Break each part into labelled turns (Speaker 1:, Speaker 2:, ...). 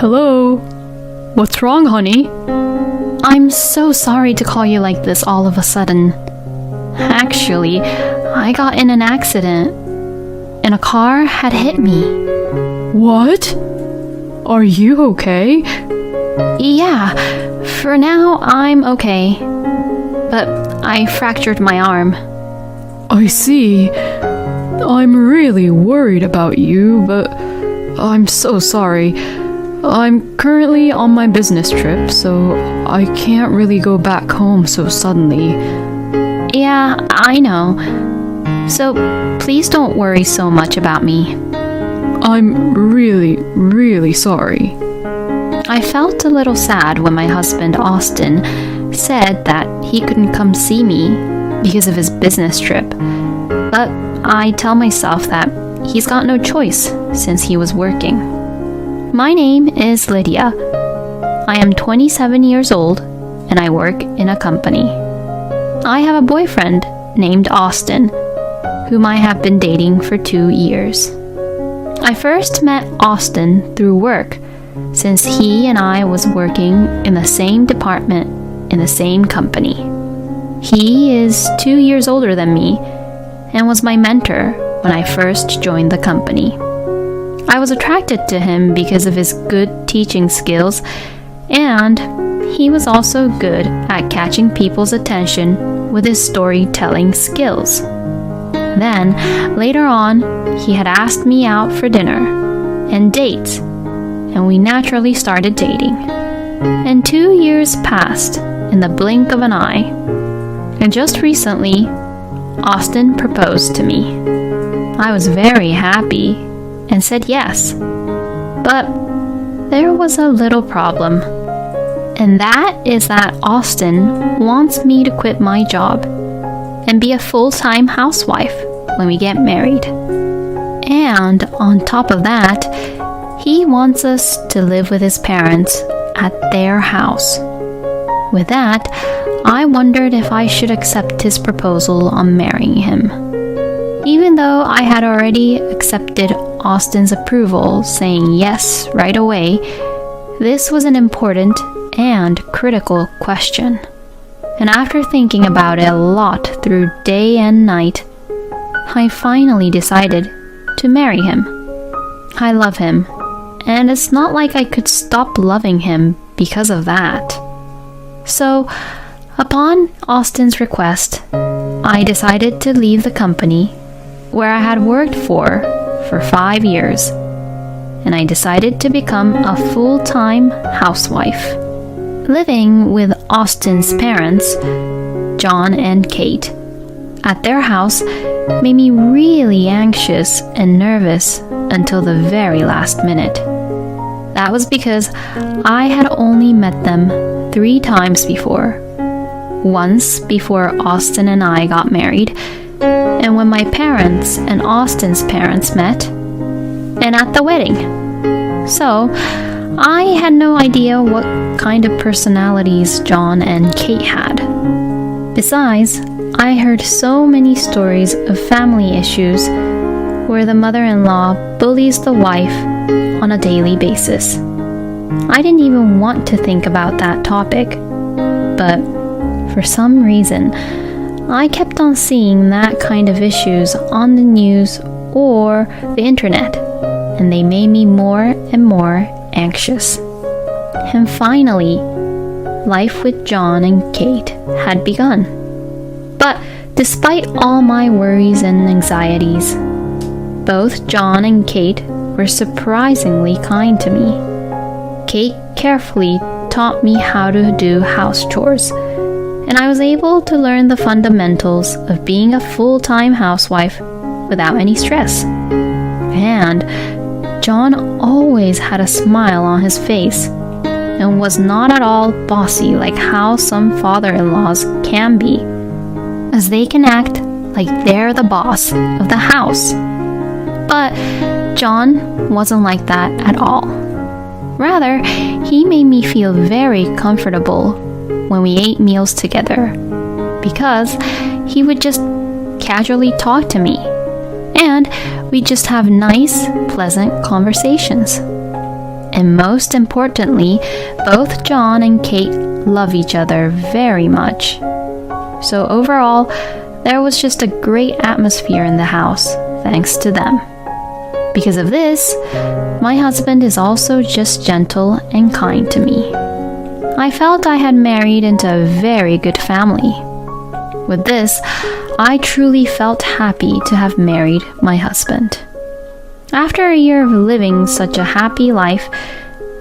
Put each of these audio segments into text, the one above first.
Speaker 1: Hello? What's wrong, honey?
Speaker 2: I'm so sorry to call you like this all of a sudden. Actually, I got in an accident, and a car had hit me.
Speaker 1: What? Are you okay?
Speaker 2: Yeah, for now I'm okay. But I fractured my arm.
Speaker 1: I see. I'm really worried about you, but I'm so sorry. I'm currently on my business trip, so I can't really go back home so suddenly.
Speaker 2: Yeah, I know. So please don't worry so much about me.
Speaker 1: I'm really sorry.
Speaker 2: I felt a little sad when my husband, Austin, said that he couldn't come see me because of his business trip. But I tell myself that he's got no choice since he was working. My name is Lydia. I am 27 years old and I work in a company. I have a boyfriend named Austin, whom I have been dating for 2 years. I first met Austin through work, since he and I was working in the same department in the same company. He is 2 years older than me and was my mentor when I first joined the company. I was attracted to him because of his good teaching skills, and he was also good at catching people's attention with his storytelling skills. Then, later on, he had asked me out for dinner and dates, and we naturally started dating. And 2 years passed in the blink of an eye. And just recently, Austin proposed to me. I was very happy and said yes. But there was a little problem. And that is that Austin wants me to quit my job and be a full-time housewife when we get married. And on top of that, he wants us to live with his parents at their house. With that, I wondered if I should accept his proposal on marrying him. Even though I had already accepted Austin's approval, saying yes right away, this was an important and critical question. And after thinking about it a lot through day and night, I finally decided to marry him. I love him, and it's not like I could stop loving him because of that. So, upon Austin's request, I decided to leave the company where I had worked for 5 years, and I decided to become a full-time housewife. Living with Austin's parents, John and Kate, at their house made me really anxious and nervous until the very last minute. That was because I had only met them 3 times before. Once before Austin and I got married, and when my parents and Austin's parents met, and at the wedding. So, I had no idea what kind of personalities John and Kate had. Besides, I heard so many stories of family issues where the mother-in-law bullies the wife on a daily basis. I didn't even want to think about that topic, but for some reason, I kept on seeing that kind of issues on the news or the internet, and they made me more and more anxious. And finally, life with John and Kate had begun. But despite all my worries and anxieties, both John and Kate were surprisingly kind to me. Kate carefully taught me how to do house chores, and I was able to learn the fundamentals of being a full-time housewife without any stress. And John always had a smile on his face and was not at all bossy like how some father-in-laws can be, as they can act like they're the boss of the house. But John wasn't like that at all. Rather, he made me feel very comfortable when we ate meals together, because he would just casually talk to me, and we'd just have nice, pleasant conversations. And most importantly, both John and Kate love each other very much. So overall, there was just a great atmosphere in the house, thanks to them. Because of this, my husband is also just gentle and kind to me. I felt I had married into a very good family. With this, I truly felt happy to have married my husband. After a year of living such a happy life,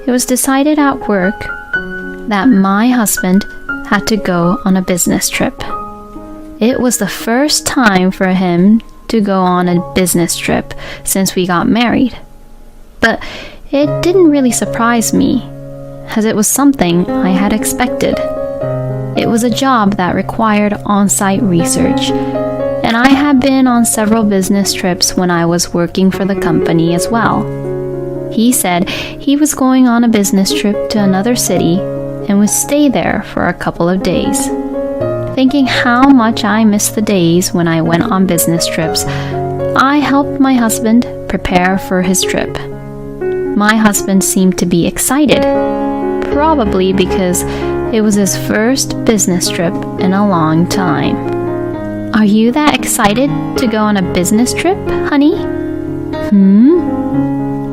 Speaker 2: it was decided at work that my husband had to go on a business trip. It was the first time for him to go on a business trip since we got married. But it didn't really surprise me, as it was something I had expected. It was a job that required on-site research, and I had been on several business trips when I was working for the company as well. He said he was going on a business trip to another city and would stay there for a couple of days. Thinking how much I missed the days when I went on business trips, I helped my husband prepare for his trip. My husband seemed to be excited, probably because it was his first business trip in a long time. Are you that excited to go on a business trip, honey?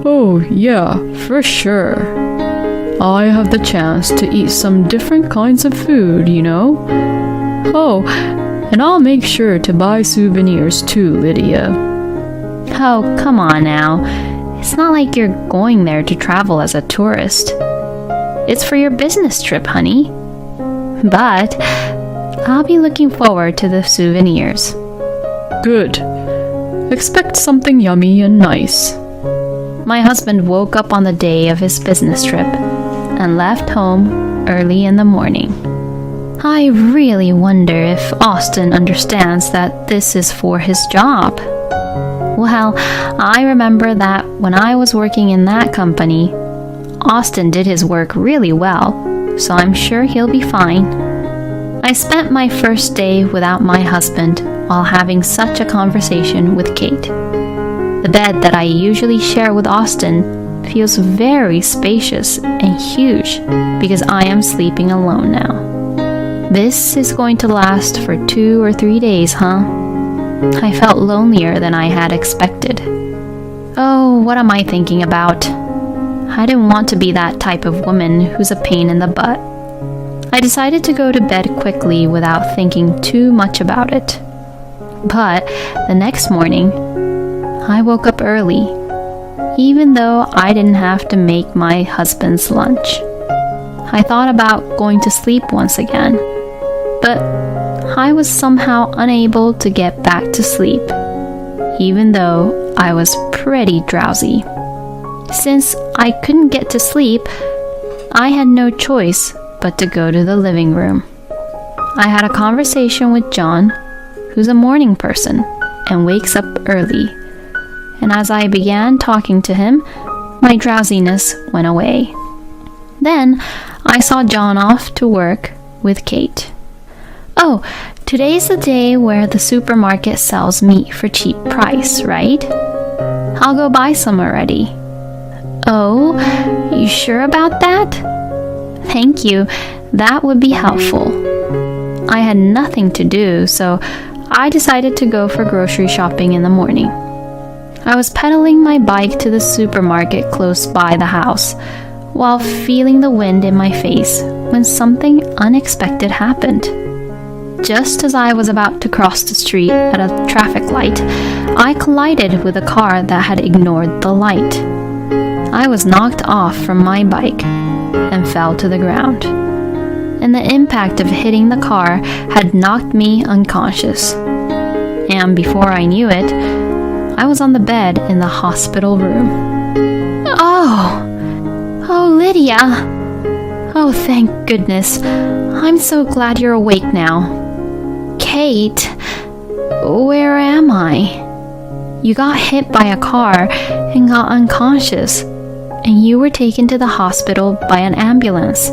Speaker 1: Oh, yeah, for sure. I have the chance to eat some different kinds of food, you know? Oh, and I'll make sure to buy souvenirs too, Lydia.
Speaker 2: Oh, come on now. It's not like you're going there to travel as a tourist. It's for your business trip, honey. But I'll be looking forward to the souvenirs.
Speaker 1: Good. Expect something yummy and nice.
Speaker 2: My husband woke up on the day of his business trip and left home early in the morning. I really wonder if Austin understands that this is for his job. Well, I remember that when I was working in that company, Austin did his work really well, so I'm sure he'll be fine. I spent my first day without my husband while having such a conversation with Kate. The bed that I usually share with Austin feels very spacious and huge because I am sleeping alone now. This is going to last for 2 or 3 days, huh? I felt lonelier than I had expected. Oh, what am I thinking about? I didn't want to be that type of woman who's a pain in the butt. I decided to go to bed quickly without thinking too much about it. But the next morning, I woke up early, even though I didn't have to make my husband's lunch. I thought about going to sleep once again, but I was somehow unable to get back to sleep, even though I was pretty drowsy. Since I couldn't get to sleep, I had no choice but to go to the living room. I had a conversation with John, who's a morning person and wakes up early. And as I began talking to him, my drowsiness went away. Then I saw John off to work with Kate. Oh, today's the day where the supermarket sells meat for cheap price, right? I'll go buy some already. Oh, you sure about that? Thank you, that would be helpful. I had nothing to do, so I decided to go for grocery shopping in the morning. I was pedaling my bike to the supermarket close by the house, while feeling the wind in my face when something unexpected happened. Just as I was about to cross the street at a traffic light, I collided with a car that had ignored the light. I was knocked off from my bike and fell to the ground, and the impact of hitting the car had knocked me unconscious. And before I knew it, I was on the bed in the hospital room. Oh, Lydia! Oh, thank goodness. I'm so glad you're awake now. Kate, where am I? You got hit by a car and got unconscious, and you were taken to the hospital by an ambulance.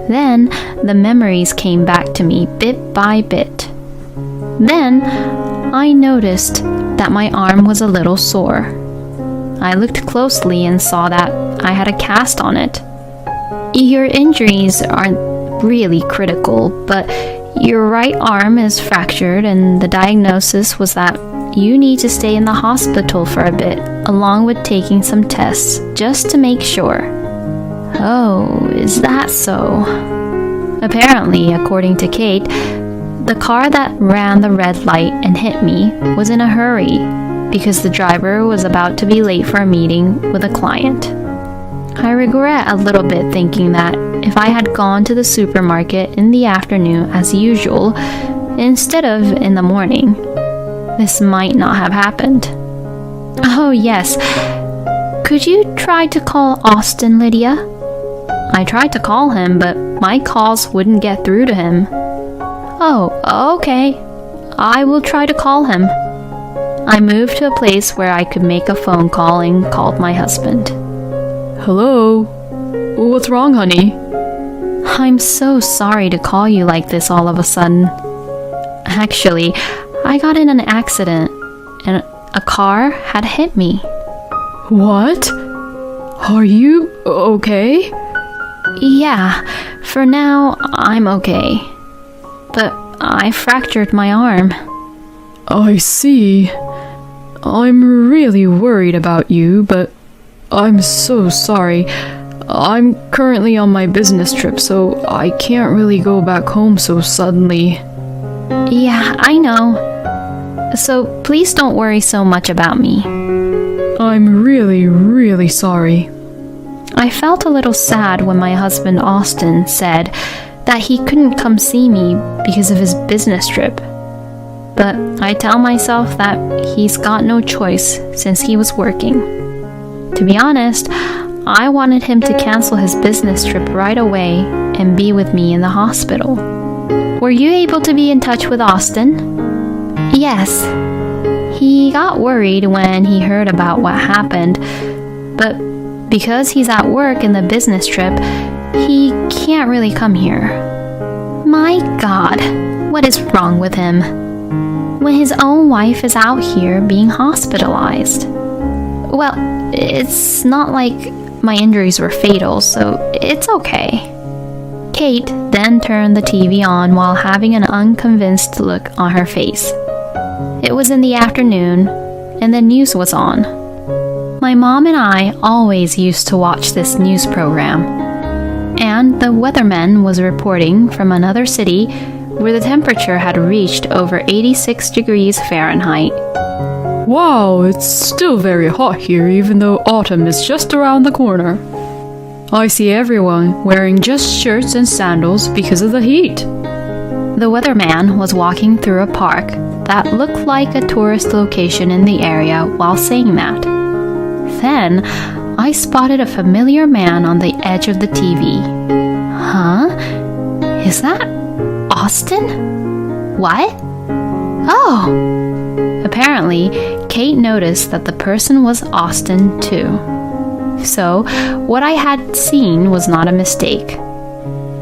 Speaker 2: Then the memories came back to me bit by bit. Then I noticed that my arm was a little sore. I looked closely and saw that I had a cast on it. Your injuries aren't really critical, but your right arm is fractured, and the diagnosis was that you need to stay in the hospital for a bit, along with taking some tests, just to make sure. Oh, is that so? Apparently, according to Kate, the car that ran the red light and hit me was in a hurry because the driver was about to be late for a meeting with a client. I regret a little bit thinking that if I had gone to the supermarket in the afternoon as usual, instead of in the morning, this might not have happened. Oh, yes. Could you try to call Austin, Lydia? I tried to call him, but my calls wouldn't get through to him. Oh, okay. I will try to call him. I moved to a place where I could make a phone call and called my husband.
Speaker 1: Hello? What's wrong, honey?
Speaker 2: I'm so sorry to call you like this all of a sudden. Actually, I got in an accident and a car had hit me.
Speaker 1: What? Are you okay?
Speaker 2: Yeah, for now I'm okay. But I fractured my arm.
Speaker 1: I see. I'm really worried about you, but I'm so sorry. I'm currently on my business trip, so I can't really go back home so suddenly.
Speaker 2: Yeah, I know. So please don't worry so much about me.
Speaker 1: I'm really, really sorry.
Speaker 2: I felt a little sad when my husband Austin said that he couldn't come see me because of his business trip. But I tell myself that he's got no choice since he was working. To be honest, I wanted him to cancel his business trip right away and be with me in the hospital. Were you able to be in touch with Austin? Yes. He got worried when he heard about what happened, but because he's at work in the business trip, he can't really come here. My God, what is wrong with him? When his own wife is out here being hospitalized. Well, it's not like my injuries were fatal, so it's okay. Kate then turned the TV on while having an unconvinced look on her face. It was in the afternoon, and the news was on. My mom and I always used to watch this news program, and the weatherman was reporting from another city where the temperature had reached over 86 degrees Fahrenheit.
Speaker 1: Wow, it's still very hot here even though autumn is just around the corner. I see everyone wearing just shirts and sandals because of the heat.
Speaker 2: The weatherman was walking through a park that looked like a tourist location in the area while saying that. Then, I spotted a familiar man on the edge of the TV. Huh? Is that Austin? What? Oh! Apparently, Kate noticed that the person was Austin too. So, what I had seen was not a mistake.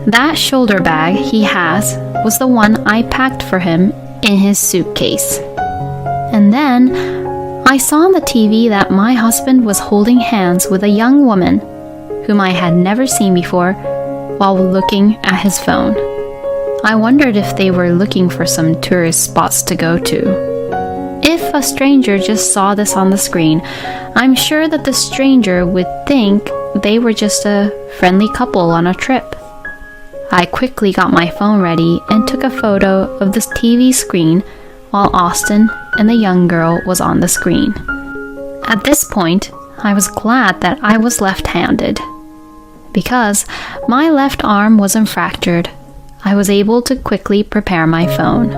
Speaker 2: That shoulder bag he has was the one I packed for him in his suitcase. And then, I saw on the TV that my husband was holding hands with a young woman whom I had never seen before while looking at his phone. I wondered if they were looking for some tourist spots to go to. If a stranger just saw this on the screen, I'm sure that the stranger would think they were just a friendly couple on a trip. I quickly got my phone ready and took a photo of this TV screen while Austin and the young girl was on the screen. At this point, I was glad that I was left-handed. Because my left arm wasn't fractured, I was able to quickly prepare my phone.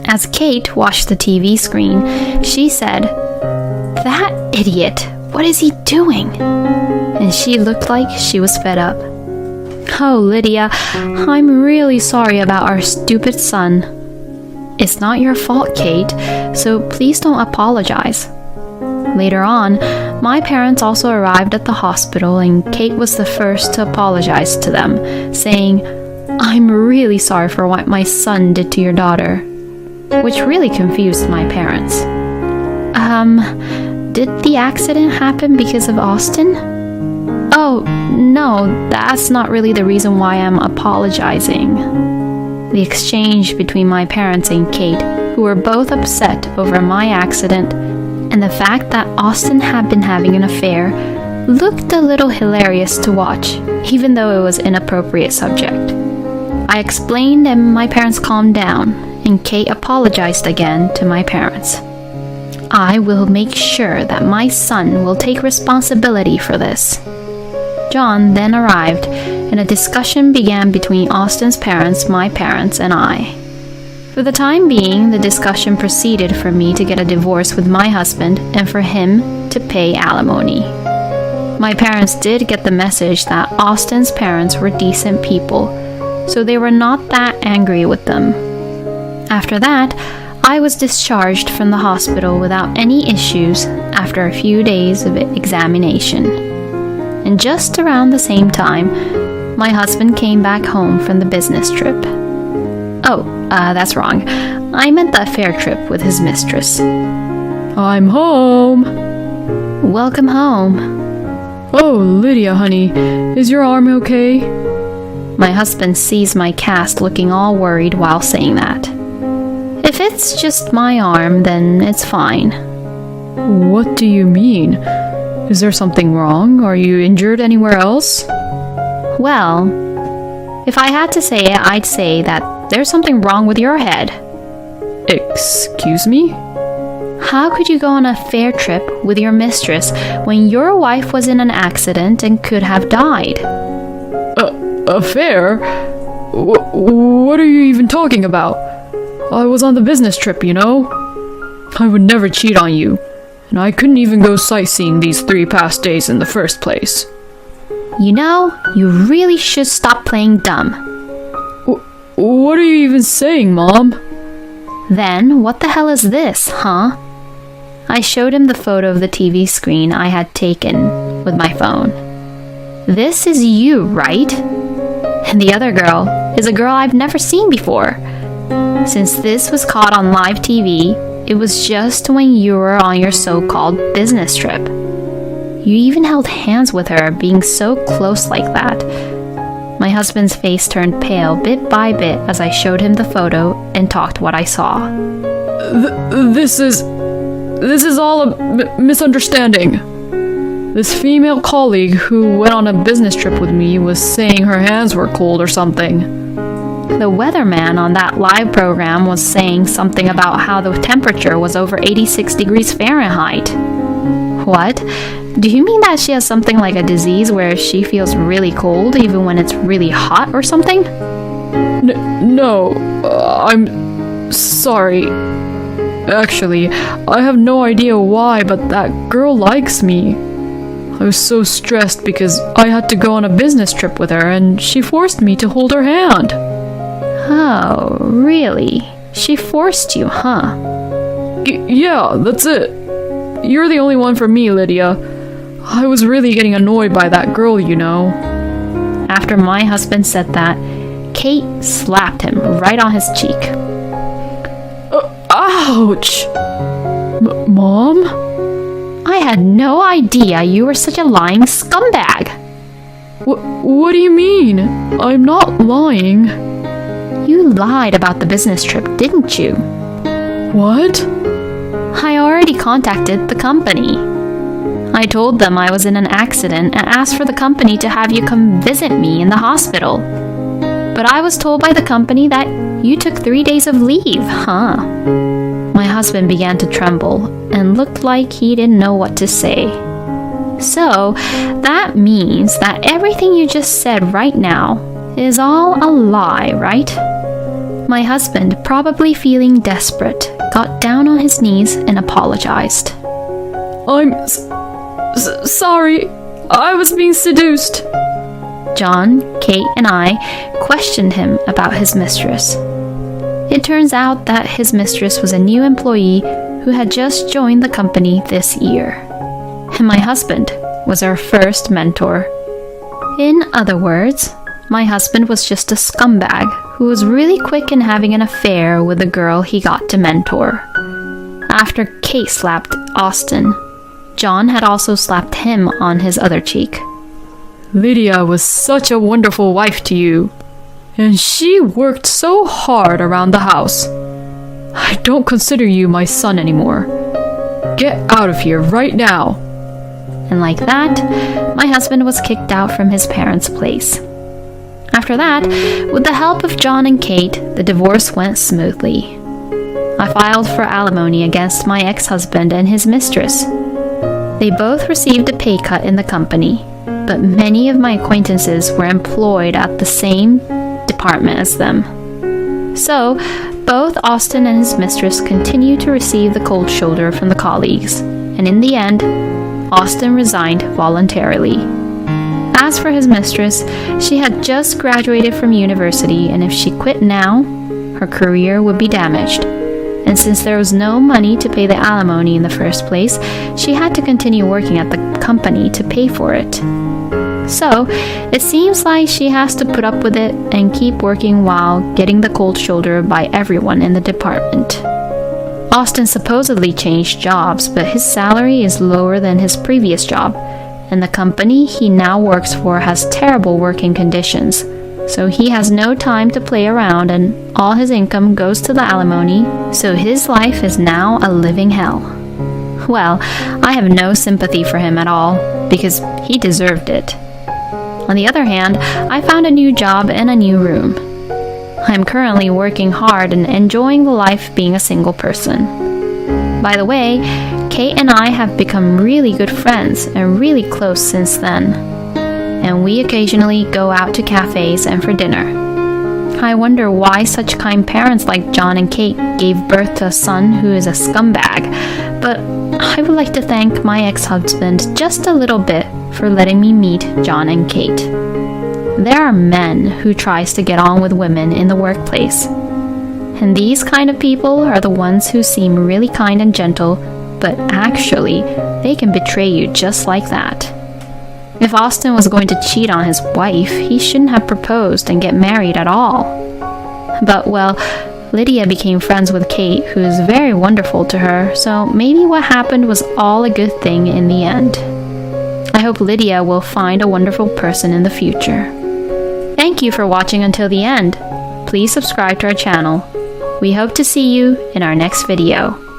Speaker 2: As Kate watched the TV screen, she said, "That idiot, what is he doing?" And she looked like she was fed up. "Oh, Lydia, I'm really sorry about our stupid son." "It's not your fault, Kate, so please don't apologize." Later on, my parents also arrived at the hospital and Kate was the first to apologize to them, saying, "I'm really sorry for what my son did to your daughter," which really confused my parents. did the accident happen because of Austin? Oh, no, that's not really the reason why I'm apologizing. The exchange between my parents and Kate, who were both upset over my accident, and the fact that Austin had been having an affair, looked a little hilarious to watch, even though it was an inappropriate subject. I explained and my parents calmed down, and Kate apologized again to my parents. I will make sure that my son will take responsibility for this. John then arrived, and a discussion began between Austin's parents, my parents, and I. For the time being, the discussion proceeded for me to get a divorce with my husband and for him to pay alimony. My parents did get the message that Austin's parents were decent people, so they were not that angry with them. After that, I was discharged from the hospital without any issues after a few days of examination. And just around the same time, my husband came back home from the business trip. Oh, that's wrong. I meant the fair trip with his mistress.
Speaker 1: I'm home.
Speaker 2: Welcome home.
Speaker 1: Oh, Lydia, honey, is your arm okay?
Speaker 2: My husband sees my cast looking all worried while saying that. If it's just my arm, then it's fine.
Speaker 1: What do you mean? Is there something wrong? Are you injured anywhere else?
Speaker 2: Well, if I had to say it, I'd say that there's something wrong with your head.
Speaker 1: Excuse me?
Speaker 2: How could you go on a fair trip with your mistress when your wife was in an accident and could have died?
Speaker 1: Affair? What are you even talking about? I was on the business trip, you know? I would never cheat on you, and I couldn't even go sightseeing these 3 past days in the first place.
Speaker 2: You know, you really should stop playing dumb.
Speaker 1: What are you even saying, Mom?
Speaker 2: Then, what the hell is this, huh? I showed him the photo of the TV screen I had taken with my phone. This is you, right? And the other girl is a girl I've never seen before. Since this was caught on live TV, it was just when you were on your so-called business trip. You even held hands with her, being so close like that. My husband's face turned pale bit by bit as I showed him the photo and talked what I saw.
Speaker 1: This is all a misunderstanding. This female colleague who went on a business trip with me was saying her hands were cold or something.
Speaker 2: The weatherman on that live program was saying something about how the temperature was over 86 degrees Fahrenheit. What? Do you mean that she has something like a disease where she feels really cold even when it's really hot or something?
Speaker 1: No, I'm sorry. Actually, I have no idea why, but that girl likes me. I was so stressed because I had to go on a business trip with her and she forced me to hold her hand.
Speaker 2: Oh, really? She forced you, huh?
Speaker 1: Yeah, that's it. You're the only one for me, Lydia. I was really getting annoyed by that girl, you know.
Speaker 2: After my husband said that, Kate slapped him right on his cheek.
Speaker 1: Ouch! Mom?
Speaker 2: I had no idea you were such a lying scumbag.
Speaker 1: What do you mean? I'm not lying.
Speaker 2: You lied about the business trip, didn't you?
Speaker 1: What?
Speaker 2: I already contacted the company. I told them I was in an accident and asked for the company to have you come visit me in the hospital. But I was told by the company that you took 3 days of leave, huh? My husband began to tremble and looked like he didn't know what to say. So, that means that everything you just said right now is all a lie, right? My husband, probably feeling desperate, got down on his knees and apologized.
Speaker 1: I'm sorry. I was being seduced.
Speaker 2: John, Kate, and I questioned him about his mistress. It turns out that his mistress was a new employee who had just joined the company this year. And my husband was our first mentor. In other words, my husband was just a scumbag who was really quick in having an affair with the girl he got to mentor. After Kate slapped Austin, John had also slapped him on his other cheek.
Speaker 1: Lydia was such a wonderful wife to you, and she worked so hard around the house. I don't consider you my son anymore. Get out of here right now.
Speaker 2: And like that, my husband was kicked out from his parents' place. After that, with the help of John and Kate, the divorce went smoothly. I filed for alimony against my ex-husband and his mistress. They both received a pay cut in the company, but many of my acquaintances were employed at the same department as them. So, both Austin and his mistress continued to receive the cold shoulder from the colleagues, and in the end, Austin resigned voluntarily. As for his mistress, she had just graduated from university, and if she quit now, her career would be damaged. And since there was no money to pay the alimony in the first place, she had to continue working at the company to pay for it. So, it seems like she has to put up with it and keep working while getting the cold shoulder by everyone in the department. Austin supposedly changed jobs, but his salary is lower than his previous job, and the company he now works for has terrible working conditions. So he has no time to play around, and all his income goes to the alimony, so his life is now a living hell. Well, I have no sympathy for him at all, because he deserved it. On the other hand, I found a new job and a new room. I am currently working hard and enjoying the life being a single person. By the way, Kate and I have become really good friends and really close since then. And we occasionally go out to cafes and for dinner. I wonder why such kind parents like John and Kate gave birth to a son who is a scumbag, but I would like to thank my ex-husband just a little bit for letting me meet John and Kate. There are men who tries to get on with women in the workplace. And these kind of people are the ones who seem really kind and gentle, but actually, they can betray you just like that. If Austin was going to cheat on his wife, he shouldn't have proposed and get married at all. But, well, Lydia became friends with Kate, who is very wonderful to her, so maybe what happened was all a good thing in the end. I hope Lydia will find a wonderful person in the future. Thank you for watching until the end. Please subscribe to our channel. We hope to see you in our next video.